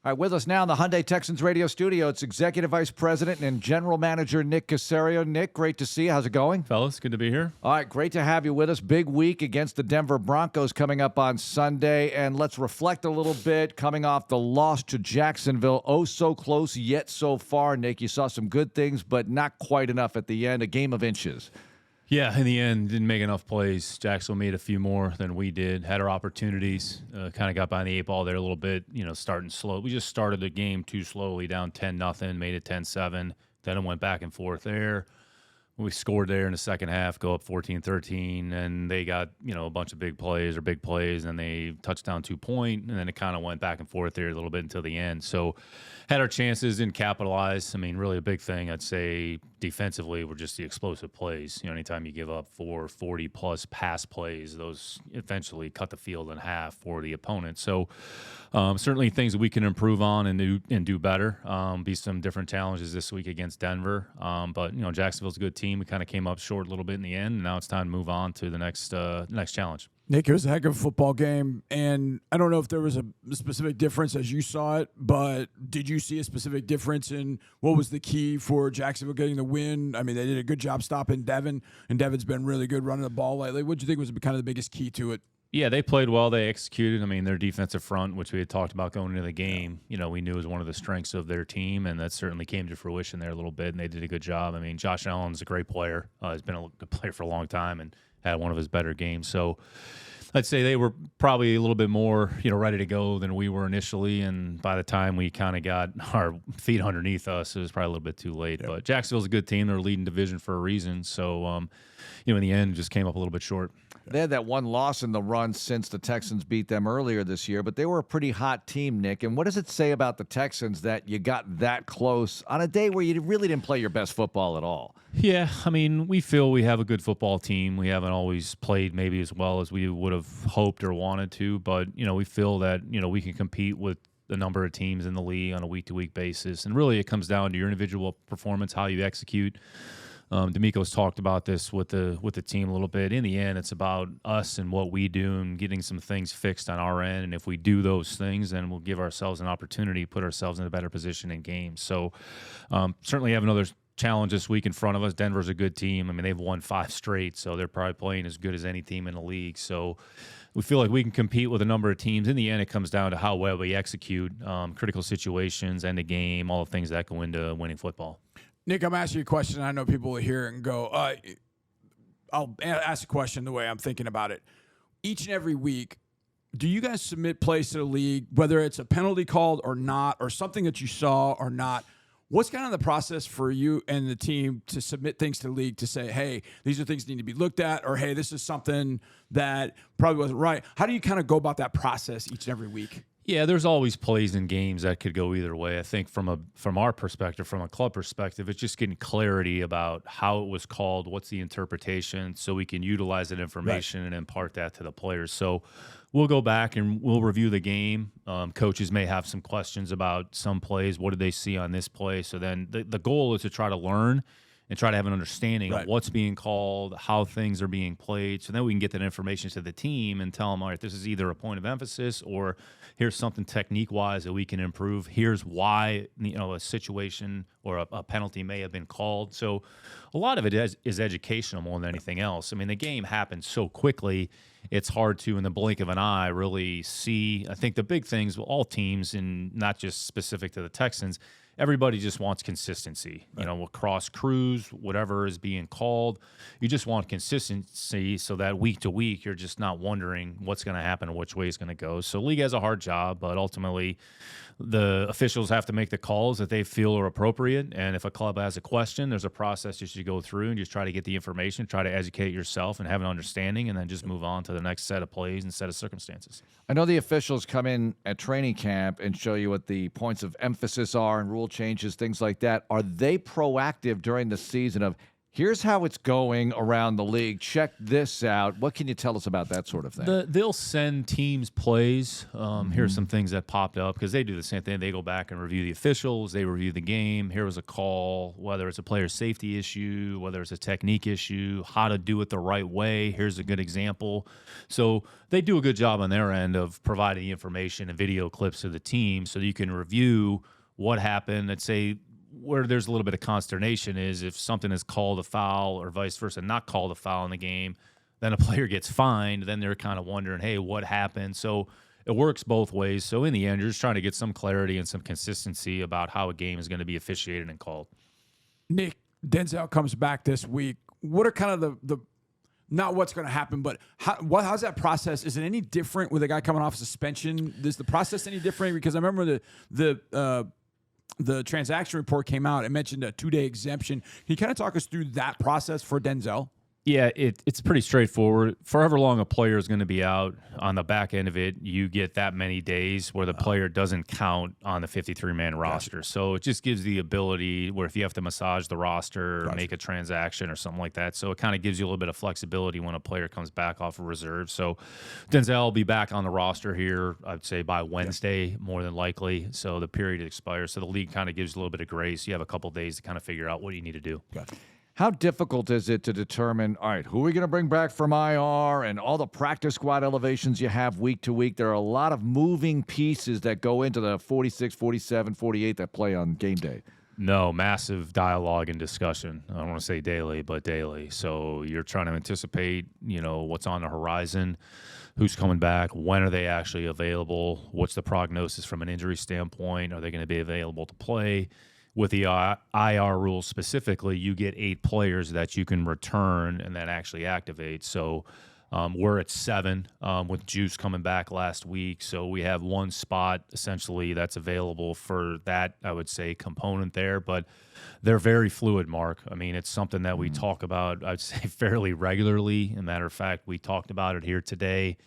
All right, with us now in the Hyundai Texans radio studio, it's Executive Vice President and General Manager Nick Caserio. Nick, great to see you. How's it going? Fellas, good to be here. All right, great to have you with us. Big week against the Denver Broncos coming up on Sunday. And let's reflect a little bit coming off the loss to Jacksonville. Oh, so close, yet so far, Nick. You saw some good things, but not quite enough at the end. A game of inches. Yeah, in the end, didn't make enough plays. Jacksonville made a few more than we did. Had our opportunities. Kind of got behind the eight ball there a little bit, starting slow. We just started the game too slowly, down 10-0, made it 10-7. Then it went back and forth there. We scored there in the second half, go up 14-13, and they got, a bunch of big plays, and they touchdown 2-point, and then it kind of went back and forth there a little bit until the end. So had our chances, didn't capitalize. I mean, really a big thing, I'd say, defensively were just the explosive plays. Anytime you give up 40-plus pass plays, those eventually cut the field in half for the opponent. So certainly things that we can improve on and do better. Be some different challenges this week against Denver. But, Jacksonville's a good team. We kind of came up short a little bit in the end, and now it's time to move on to the next challenge. Nick, it was a heck of a football game, and I don't know if there was a specific difference as you saw it, but did you see a specific difference in what was the key for Jacksonville getting the win? I mean, they did a good job stopping Devin, and Devin's been really good running the ball lately. What do you think was kind of the biggest key to it? Yeah, they played well. They executed. I mean, their defensive front, which we had talked about going into the game, we knew was one of the strengths of their team, and that certainly came to fruition there a little bit, and they did a good job. I mean, Josh Allen's a great player. He's been a good player for a long time and had one of his better games. So I'd say they were probably a little bit more, ready to go than we were initially, and by the time we kind of got our feet underneath us, it was probably a little bit too late. Yep. But Jacksonville's a good team. They're leading division for a reason. So, in the end, just came up a little bit short. They had that one loss in the run since the Texans beat them earlier this year, but they were a pretty hot team, Nick. And what does it say about the Texans that you got that close on a day where you really didn't play your best football at all? Yeah, I mean, we feel we have a good football team. We haven't always played maybe as well as we would have hoped or wanted to, but, we feel that, we can compete with the number of teams in the league on a week-to-week basis. And really it comes down to your individual performance, how you execute. D'Amico's talked about this with the team a little bit. In the end, it's about us and what we do and getting some things fixed on our end. And if we do those things, then we'll give ourselves an opportunity, put ourselves in a better position in games. So certainly have another challenge this week in front of us. Denver's a good team. I mean, they've won 5 straight, so they're probably playing as good as any team in the league. So we feel like we can compete with a number of teams. In the end, it comes down to how well we execute, critical situations, end of game, all the things that go into winning football. Nick, I'm asking you a question. I know people will hear it and go, I'll ask a question the way I'm thinking about it. Each and every week, do you guys submit plays to the league, whether it's a penalty called or not, or something that you saw or not? What's kind of the process for you and the team to submit things to the league to say, hey, these are things that need to be looked at, or hey, this is something that probably wasn't right? How do you kind of go about that process each and every week? Yeah, there's always plays in games that could go either way. I think from our perspective, from a club perspective, it's just getting clarity about how it was called, what's the interpretation, so we can utilize that information and impart that to the players. So we'll go back and we'll review the game. Coaches may have some questions about some plays. What did they see on this play? So then the goal is to try to learn and try to have an understanding of what's being called, how things are being played. So then we can get that information to the team and tell them, all right, this is either a point of emphasis or here's something technique-wise that we can improve. Here's why a situation or a penalty may have been called. So a lot of it is educational more than anything else. I mean, the game happens so quickly, it's hard to, in the blink of an eye, really see. I think the big things, all teams, and not just specific to the Texans, everybody just wants consistency, across crews, whatever is being called. You just want consistency so that week to week, you're just not wondering what's going to happen or which way it's going to go. So league has a hard job, but ultimately the officials have to make the calls that they feel are appropriate. And if a club has a question, there's a process you should go through and just try to get the information, try to educate yourself and have an understanding, and then just move on to the next set of plays and set of circumstances. I know the officials come in at training camp and show you what the points of emphasis are and rule changes, things like that. Are they proactive during the season of, Here's how it's going around the league. Check this out. What can you tell us about that sort of thing? They'll send teams plays. Here's some things that popped up because they do the same thing. They go back and review the officials. They review the game. Here was a call, whether it's a player safety issue, whether it's a technique issue, how to do it the right way. Here's a good example. So they do a good job on their end of providing information and video clips to the team so that you can review what happened. Let's say where there's a little bit of consternation is if something is called a foul or vice versa, not called a foul in the game, then a player gets fined. Then they're kind of wondering, hey, what happened? So it works both ways. So in the end, you're just trying to get some clarity and some consistency about how a game is going to be officiated and called. Nick, Denzel comes back this week. What are kind of the not what's going to happen, but how's that process? Is it any different with a guy coming off suspension? Is the process any different? Because I remember the transaction report came out. It mentioned a 2-day exemption. Can you kind of talk us through that process for Denzel? Yeah, it's pretty straightforward. For however long a player is going to be out, on the back end of it, you get that many days where the player doesn't count on the 53-man roster. So it just gives the ability where if you have to massage the roster or make a transaction or something like that. So it kind of gives you a little bit of flexibility when a player comes back off of reserve. So Denzel will be back on the roster here, I'd say, by Wednesday, more than likely. So the period expires. So the league kind of gives you a little bit of grace. You have a couple days to kind of figure out what you need to do. Gotcha. How difficult is it to determine, all right, who are we going to bring back from IR and all the practice squad elevations you have week to week? There are a lot of moving pieces that go into the 46, 47, 48 that play on game day. No, massive dialogue and discussion. I don't want to say daily, but daily. So you're trying to anticipate, what's on the horizon, who's coming back, when are they actually available, what's the prognosis from an injury standpoint, are they going to be available to play? With the IR rules specifically, you get 8 players that you can return and that actually activate. So we're at 7 with Juice coming back last week. So we have 1 spot essentially that's available for that, I would say, component there. But they're very fluid, Mark. I mean, it's something that we talk about, I'd say, fairly regularly. As a matter of fact, we talked about it here today.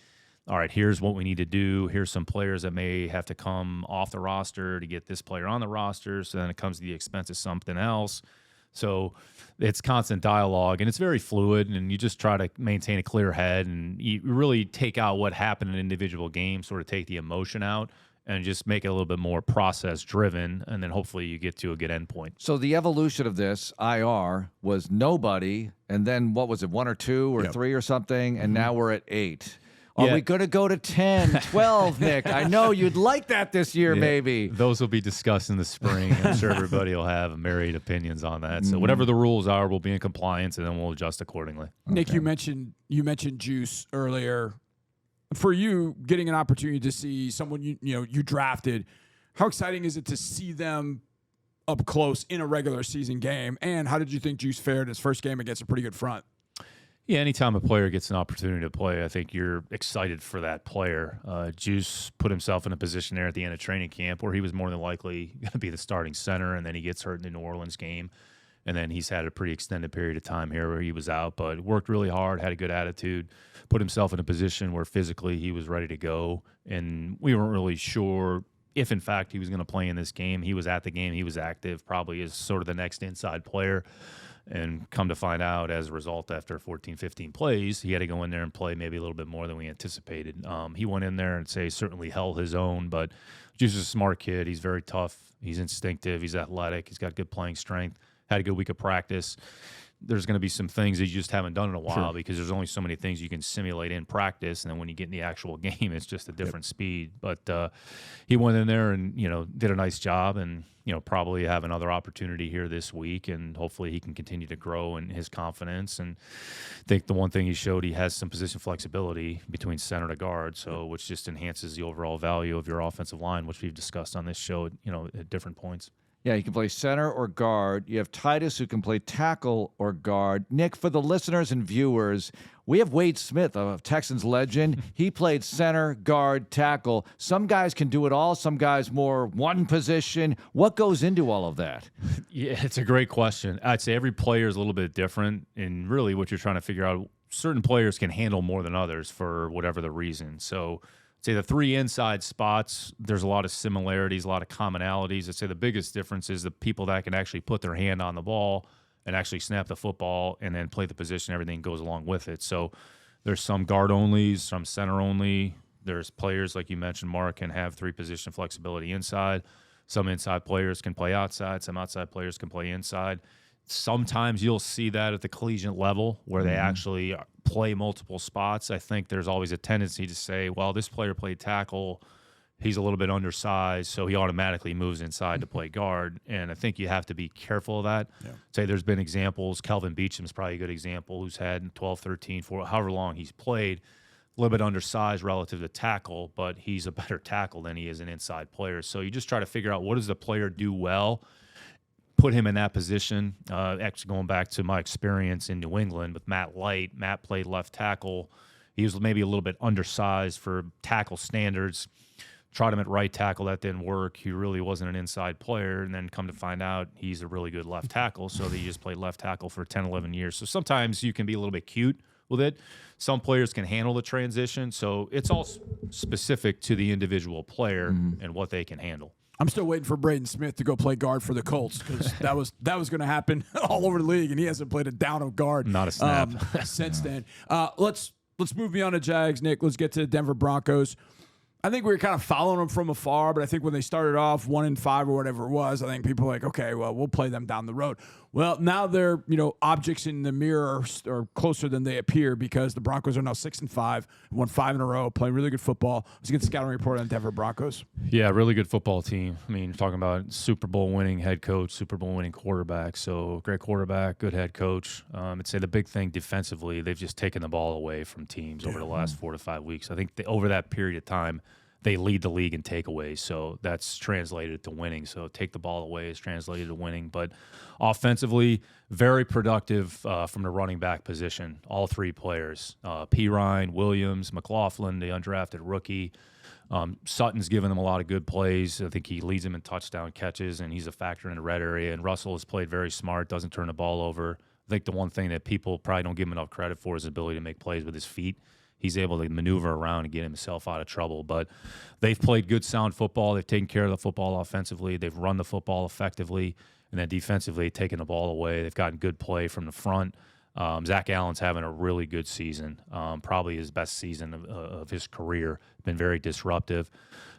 All right, here's what we need to do. Here's some players that may have to come off the roster to get this player on the roster. So then it comes to the expense of something else. So it's constant dialogue, and it's very fluid, and you just try to maintain a clear head, and you really take out what happened in individual games, sort of take the emotion out, and just make it a little bit more process-driven, and then hopefully you get to a good endpoint. So the evolution of this IR was nobody, and then what was it, 1 or 2 or 3 or something, and now we're at 8. Are we going to go to 10, 12, Nick? I know you'd like that this year, maybe. Those will be discussed in the spring. I'm sure everybody will have myriad opinions on that. So whatever the rules are, we'll be in compliance, and then we'll adjust accordingly. Nick, you mentioned Juice earlier. For you, getting an opportunity to see someone you drafted, how exciting is it to see them up close in a regular season game? And how did you think Juice fared his first game against a pretty good front? Yeah, anytime a player gets an opportunity to play, I think you're excited for that player. Juice put himself in a position there at the end of training camp where he was more than likely going to be the starting center, and then he gets hurt in the New Orleans game. And then he's had a pretty extended period of time here where he was out, but worked really hard, had a good attitude, put himself in a position where physically he was ready to go. And we weren't really sure if, in fact, he was going to play in this game. He was at the game. He was active, probably is sort of the next inside player. And come to find out, as a result, after 14, 15 plays, he had to go in there and play maybe a little bit more than we anticipated. He went in there and certainly held his own, but Juice is a smart kid. He's very tough. He's instinctive. He's athletic. He's got good playing strength. Had a good week of practice. There's going to be some things that you just haven't done in a while because there's only so many things you can simulate in practice, and then when you get in the actual game, it's just a different speed. But he went in there and did a nice job, and probably have another opportunity here this week, and hopefully he can continue to grow in his confidence. And I think the one thing he showed, he has some position flexibility between center to guard, so which just enhances the overall value of your offensive line, which we've discussed on this show, at different points. Yeah, you can play center or guard. You have Titus, who can play tackle or guard. Nick, for the listeners and viewers, we have Wade Smith, a Texans legend. He played center, guard, tackle. Some guys can do it all. Some guys more one position. What goes into all of that? Yeah, it's a great question. I'd say every player is a little bit different, and really what you're trying to figure out, certain players can handle more than others for whatever the reason. So say the 3 inside spots, there's a lot of similarities, a lot of commonalities. I'd say the biggest difference is the people that can actually put their hand on the ball and actually snap the football and then play the position. Everything goes along with it. So there's some guard onlys, some center only. There's players, like you mentioned, Marc, can have 3-position flexibility inside. Some inside players can play outside. Some outside players can play inside. Sometimes you'll see that at the collegiate level where they actually play multiple spots. I think there's always a tendency to say, well, this player played tackle. He's a little bit undersized, so he automatically moves inside to play guard. And I think you have to be careful of that. Yeah. Say there's been examples. Kelvin Beacham's probably a good example, who's had 12, 13, 14, however long he's played. A little bit undersized relative to tackle, but he's a better tackle than he is an inside player. So you just try to figure out what does the player do well, put him in that position. Actually, going back to my experience in New England with Matt Light, Matt played left tackle. He was maybe a little bit undersized for tackle standards. Tried him at right tackle. That didn't work. He really wasn't an inside player. And then come to find out he's a really good left tackle. So he just played left tackle for 10, 11 years. So sometimes you can be a little bit cute with it. Some players can handle the transition. So it's all specific to the individual player and what they can handle. I'm still waiting for Braden Smith to go play guard for the Colts because that was going to happen all over the league, and he hasn't played a down of guard. Not a snap since then. Let's move beyond the Jags, Nick. Let's get to the Denver Broncos. I think we were kind of following them from afar, but I think when they started off 1-5 or whatever it was, I think people were like, okay, well, we'll play them down the road. Well, now they're, objects in the mirror are closer than they appear because the Broncos are now 6-5, won 5 in a row, playing really good football. Let's get the scouting report on Denver Broncos. Yeah, really good football team. I mean, you're talking about Super Bowl winning head coach, Super Bowl winning quarterback. So great quarterback, good head coach. I'd say the big thing defensively, they've just taken the ball away from teams over the last 4 to 5 weeks. I think over that period of time, they lead the league in takeaways, so that's translated to winning. So take the ball away is translated to winning. But offensively, very productive from the running back position, all 3 players. P. Ryan, Williams, McLaughlin, the undrafted rookie. Sutton's given them a lot of good plays. I think he leads them in touchdown catches, and he's a factor in the red area. And Russell has played very smart, doesn't turn the ball over. I think the one thing that people probably don't give him enough credit for is his ability to make plays with his feet. He's able to maneuver around and get himself out of trouble. But they've played good, sound football. They've taken care of the football offensively. They've run the football effectively. And then defensively, taken the ball away. They've gotten good play from the front. Zach Allen's having a really good season, probably his best season of his career. Been very disruptive.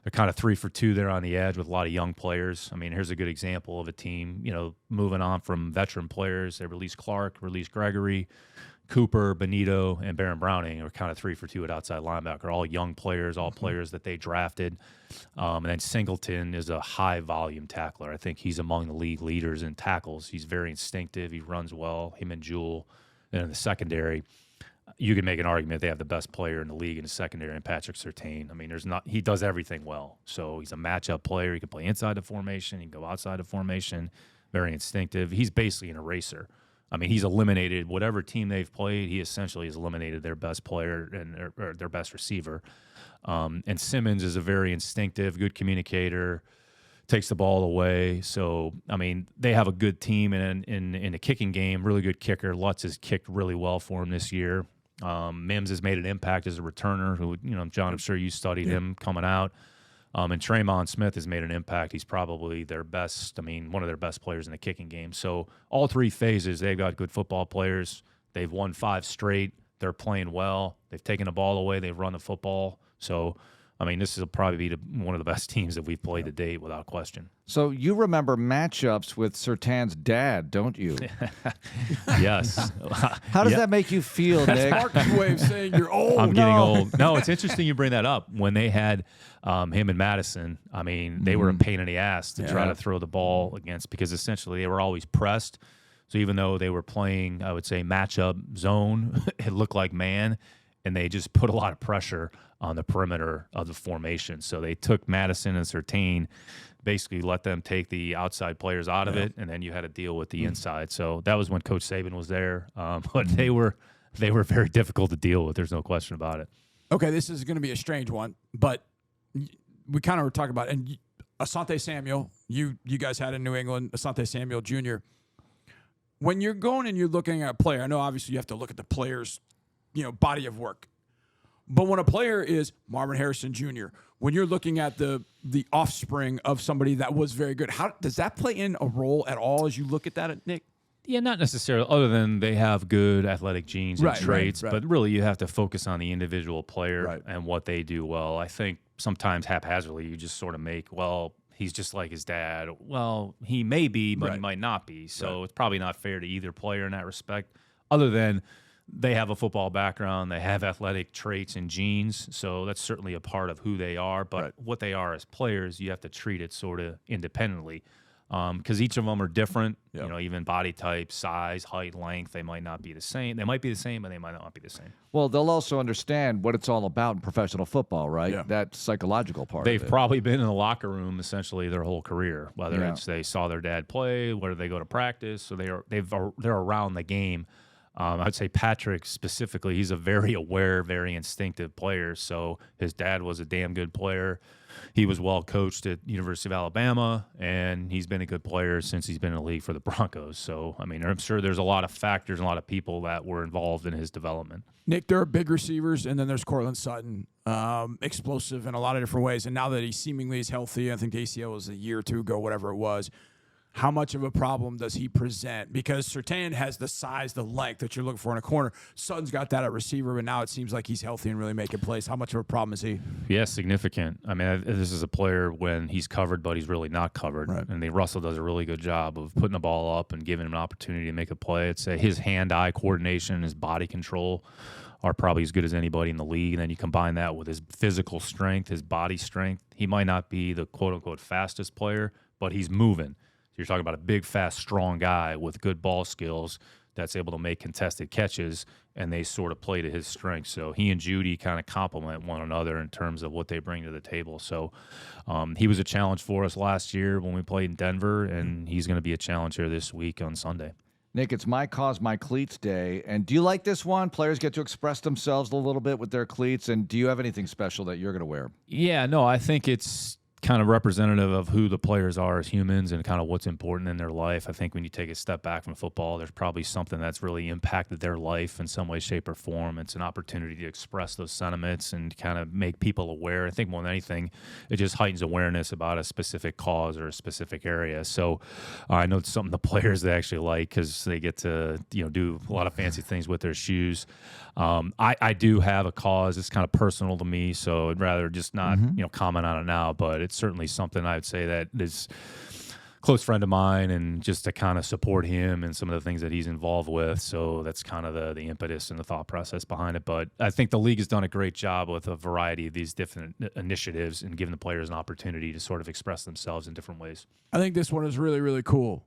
They're kind of 3 for 2 there on the edge with a lot of young players. I mean, here's a good example of a team, moving on from veteran players. They released Clark, released Gregory, Cooper, Benito, and Baron Browning are kind of 3 for 2 at outside linebacker. All young players, all players that they drafted. And then Singleton is a high-volume tackler. I think he's among the league leaders in tackles. He's very instinctive. He runs well, him and Jewell. Then in the secondary, you can make an argument they have the best player in the league in the secondary, and Patrick Surtain. I mean, he does everything well. So he's a matchup player. He can play inside the formation. He can go outside the formation. Very instinctive. He's basically an eraser. I mean, he's eliminated whatever team they've played. He essentially has eliminated their best player and their best receiver. And Simmons is a very instinctive, good communicator, takes the ball away. So, I mean, they have a good team in the kicking game, really good kicker. Lutz has kicked really well for him this year. Mims has made an impact as a returner who, John, I'm sure you studied him coming out. And Tremon Smith has made an impact. He's probably their best, one of their best players in the kicking game. So all 3 phases, they've got good football players. They've won 5 straight. They're playing well. They've taken the ball away. They've run the football. So, this will probably be one of the best teams that we've played to date without question. So you remember matchups with Surtain's dad, don't you? Yes. How does that make you feel, Nick? That's Marc's way of saying you're old. I'm getting old. No, it's interesting you bring that up. When they had him and Madison, they were a pain in the ass to try to throw the ball against because essentially they were always pressed. So even though they were playing, I would say, matchup zone, it looked like man, and they just put a lot of pressure on the perimeter of the formation. So they took Madison and Surtain, basically let them take the outside players out of it, and then you had to deal with the inside. So that was when Coach Saban was there. But they were very difficult to deal with. There's no question about it. Okay, this is going to be a strange one, but we kind of were talking about, and Asante Samuel, you guys had in New England, Asante Samuel Jr. When you're going and you're looking at a player, I know obviously you have to look at the player's, body of work. But when a player is Marvin Harrison Jr., when you're looking at the offspring of somebody that was very good, how does that play in a role at all as you look at that, Nick? Yeah, not necessarily, other than they have good athletic genes and traits, but really you have to focus on the individual player and what they do well. I think sometimes haphazardly you just sort of make, well, he's just like his dad. Well, he may be, but he might not be. So it's probably not fair to either player in that respect, other than they have a football background, they have athletic traits and genes, so that's certainly a part of who they are. But what they are as players, you have to treat it sort of independently. Because each of them are different, you know, even body type, size, height, length, they might not be the same. They might be the same, but they might not be the same. Well, they'll also understand what it's all about in professional football, right? Yeah. That psychological part They've of it. probably been in the locker room essentially their whole career, whether it's they saw their dad play, whether they go to practice, so they're around the game. I'd say Patrick specifically, he's a very aware, very instinctive player. So his dad was a damn good player. He was well coached at University of Alabama, and he's been a good player since he's been in the league for the Broncos. So, I mean, I'm sure there's a lot of factors and a lot of people that were involved in his development. Nick, there are big receivers, and then there's Courtland Sutton, explosive in a lot of different ways. And now that he seemingly is healthy, I think the ACL was a year or two ago, whatever it was. How much of a problem does he present? Because Surtain has the size, the length that you're looking for in a corner. Sutton's got that at receiver, but now it seems like he's healthy and really making plays. How much of a problem is he? Yeah, significant. I mean, this is a player when he's covered, but he's really not covered. Right. And Russell does a really good job of putting the ball up and giving him an opportunity to make a play. It's his hand-eye coordination, his body control are probably as good as anybody in the league. And then you combine that with his physical strength, his body strength. He might not be the quote-unquote fastest player, but he's moving. So you're talking about a big, fast, strong guy with good ball skills that's able to make contested catches, and they sort of play to his strengths. So he and Judy kind of complement one another in terms of what they bring to the table. So he was a challenge for us last year when we played in Denver, and he's going to be a challenge here this week on Sunday. Nick, it's My Cause, My Cleats Day. And do you like this one? Players get to express themselves a little bit with their cleats. And do you have anything special that you're going to wear? Yeah, no, I think it's kind of representative of who the players are as humans and kind of what's important in their life. I think when you take a step back from football, there's probably something that's really impacted their life in some way, shape, or form. It's an opportunity to express those sentiments and kind of make people aware. I think more than anything, it just heightens awareness about a specific cause or a specific area. So I know it's something the players they actually like because they get to do a lot of fancy things with their shoes. I do have a cause. It's kind of personal to me, so I'd rather just not comment on it now, but it's certainly something I would say that is a close friend of mine, and just to kind of support him and some of the things that he's involved with. So that's kind of the impetus and the thought process behind it. But I think the league has done a great job with a variety of these different initiatives and giving the players an opportunity to sort of express themselves in different ways. I think this one is really, really cool.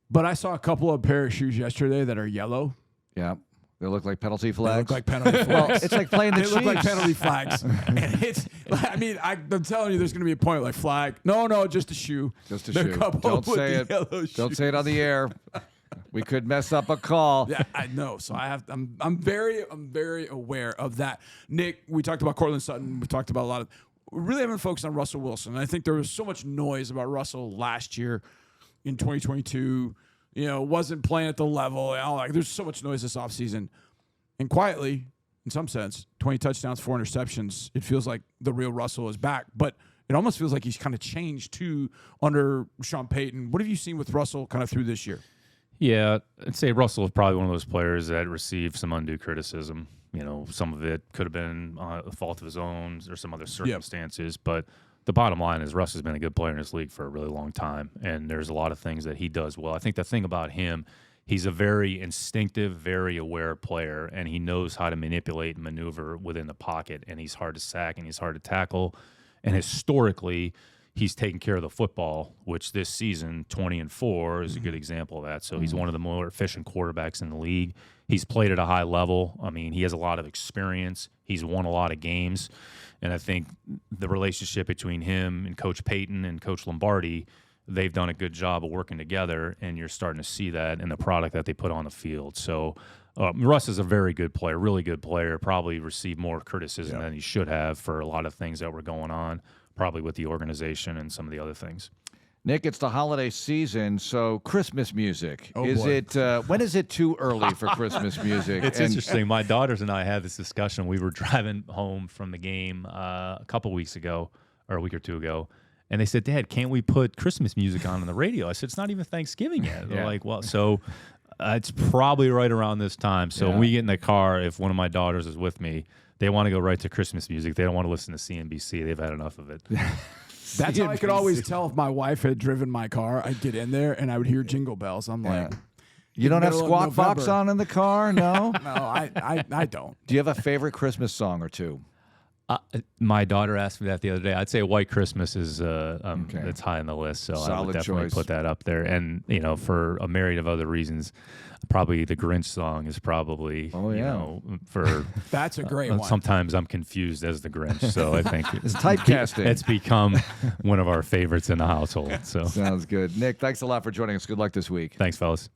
But I saw a couple of pair of shoes yesterday that are yellow. Yeah. They look like penalty flags. They look like penalty flags. Well, it's like playing the Chiefs. They look like penalty flags. And it's, I mean, I'm telling you, there's going to be a point like flag. No, just a shoe. Just a shoe. Don't say it. Don't say it on the air. We could mess up a call. Yeah, I know. So I'm very aware of that. Nick, we talked about Courtland Sutton. We talked about a lot of. We really haven't focused on Russell Wilson. And I think there was so much noise about Russell last year in 2022. Wasn't playing at the level. There's so much noise this offseason. And quietly, in some sense, 20 touchdowns, 4 interceptions, it feels like the real Russell is back. But it almost feels like he's kind of changed, too, under Sean Payton. What have you seen with Russell kind of through this year? Yeah, I'd say Russell is probably one of those players that received some undue criticism. Some of it could have been a fault of his own or some other circumstances. But the bottom line is Russ has been a good player in this league for a really long time, and there's a lot of things that he does well. I think the thing about him, he's a very instinctive, very aware player, and he knows how to manipulate and maneuver within the pocket, and he's hard to sack and he's hard to tackle. And historically, he's taken care of the football, which this season, 20-4, is a good example of that. So he's one of the more efficient quarterbacks in the league. He's played at a high level. I mean, he has a lot of experience. He's won a lot of games. And I think the relationship between him and Coach Payton and Coach Lombardi, they've done a good job of working together, and you're starting to see that in the product that they put on the field. So Russ is a very good player, really good player, probably received more criticism than he should have for a lot of things that were going on, probably with the organization and some of the other things. Nick, it's the holiday season, so Christmas music. When is it too early for Christmas music? It's interesting. My daughters and I had this discussion. We were driving home from the game a couple weeks ago, or a week or two ago, and they said, "Dad, can't we put Christmas music on the radio?" I said, "It's not even Thanksgiving yet." They're like, "Well," so It's probably right around this time. So when Yeah. we get in the car, if one of my daughters is with me, they want to go right to Christmas music. They don't want to listen to CNBC. They've had enough of it. That's how I could always tell if my wife had driven my car. I'd get in there and I would hear jingle bells. I'm like, You don't have middle of Squawk Box November. on in the car? No? no, I don't. Do you have a favorite Christmas song or two? My daughter asked me that the other day. I'd say White Christmas is it's high on the list, so I Solid would definitely choice. put that up there. And for a myriad of other reasons, probably the Grinch song is probably for That's a great one. sometimes I'm confused as the Grinch, so I think It's typecasting. it's become one of our favorites in the household. So Sounds good. Nick, thanks a lot for joining us. Good luck this week. thanks, fellas.